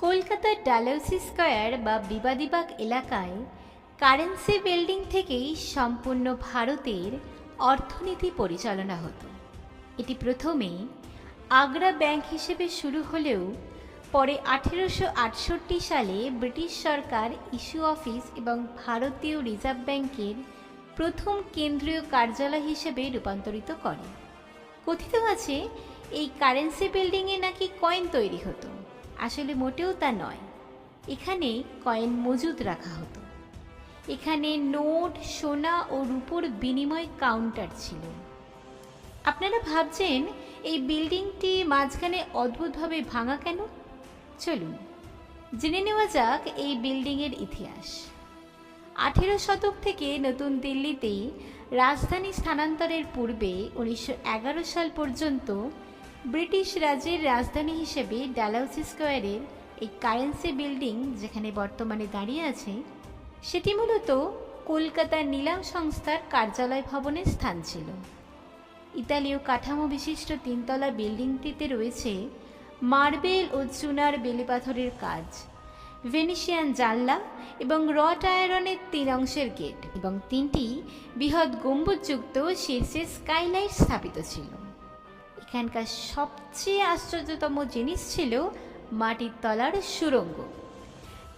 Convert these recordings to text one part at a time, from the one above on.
কলকাতার ডালহৌসি স্কয়ার বা বিবাদীবাগ এলাকায় কারেন্সি বিল্ডিং থেকেই সম্পূর্ণ ভারতের অর্থনীতি পরিচালনা হতো। এটি প্রথমে আগ্রা ব্যাংক হিসেবে শুরু হলেও পরে 1868 সালে ব্রিটিশ সরকার ইস্যু অফিস এবং ভারতীয় রিজার্ভ ব্যাংকের প্রথম কেন্দ্রীয় কার্যালয় হিসেবে রূপান্তরিত করে। কথিত আছে এই কারেন্সি বিল্ডিংয়ে নাকি কয়েন তৈরি হতো। আসলে মোটেও তা নয়, এখানে কয়েন মজুদ রাখা হতো। এখানে নোট, সোনা ও রূপোর বিনিময় কাউন্টার ছিল। আপনারা ভাবছেন এই বিল্ডিংটি মাঝখানে অদ্ভুতভাবে ভাঙা কেন? চলুন জেনে নেওয়া যাক এই বিল্ডিংয়ের ইতিহাস। 18 শতক থেকে নতুন দিল্লিতে রাজধানী স্থানান্তরের পূর্বে 1911 সাল পর্যন্ত ব্রিটিশ রাজের রাজধানী হিসেবে ডালহৌসি স্কয়ারের এই কারেন্সি বিল্ডিং যেখানে বর্তমানে দাঁড়িয়ে আছে, সেটি মূলত কলকাতা নিলাম সংস্থার কার্যালয় ভবনের স্থান ছিল। ইতালীয় কাঠামো বিশিষ্ট তিনতলা বিল্ডিংটিতে রয়েছে মার্বেল ও চুনার বেলেপাথরের কাজ, ভেনিসিয়ান জানলা এবং রট আয়রনের 3 অংশের গেট এবং 3টি বৃহৎ গম্বুজযুক্ত শীর্ষে স্কাইলাইট স্থাপিত ছিল। এখানকার সবচেয়ে আশ্চর্যতম জিনিস ছিল মাটির তলার সুড়ঙ্গ।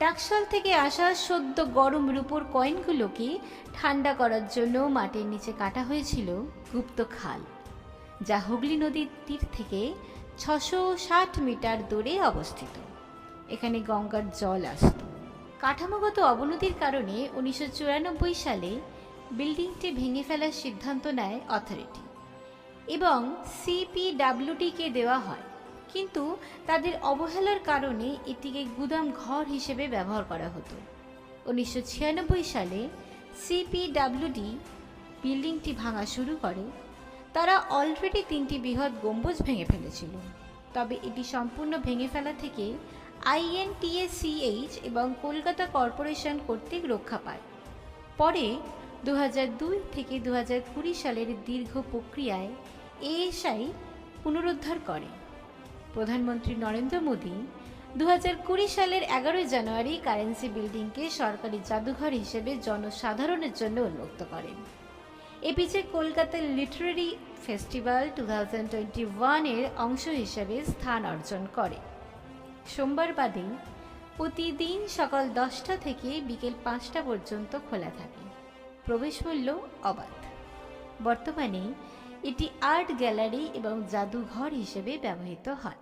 টাকশাল থেকে আসা সদ্য গরম রূপোর কয়েনগুলোকে ঠান্ডা করার জন্য মাটির নিচে কাটা হয়েছিল গুপ্ত খাল, যা হুগলি নদীর তীর থেকে 660 মিটার দূরে অবস্থিত। এখানে গঙ্গার জল আসত। কাঠামোগত অবনতির কারণে 1994 সালে বিল্ডিংটি ভেঙে ফেলার সিদ্ধান্ত নেয় অথরিটি এবং সিপিডাব্লিউডিকে দেওয়া হয়, কিন্তু তাদের অবহেলার কারণে এটিকে গুদাম ঘর হিসেবে ব্যবহার করা হতো। 1996 সালে সিপিডাব্লিউডি বিল্ডিংটি ভাঙা শুরু করে। তারা অলরেডি 3টি বৃহৎ গম্বুজ ভেঙে ফেলেছিল, তবে এটি সম্পূর্ণ ভেঙে ফেলা থেকে INTACH এবং কলকাতা কর্পোরেশন কর্তৃক রক্ষা পায়। পরে 2002 থেকে 2020 সালের দীর্ঘ প্রক্রিয়ায় ASI পুনরুদ্ধার করে। প্রধানমন্ত্রী নরেন্দ্র মোদী 2020 সালের 11 জানুয়ারি কারেন্সি বিল্ডিংকে সরকারি জাদুঘর হিসেবে জনসাধারণের জন্য উন্মুক্ত করেন। এপিজে কলকাতা লিটারেরি ফেস্টিভ্যাল 2021 এর অংশ হিসেবে স্থান অর্জন করে। সোমবার বাদে প্রতিদিন সকাল 10টা থেকে বিকেল 5টা পর্যন্ত খোলা থাকে। প্রবেশ মূল্য অবাধ। বর্তমানে এটি আর্ট গ্যালারি এবং জাদুঘর হিসেবে ব্যবহৃত হয়।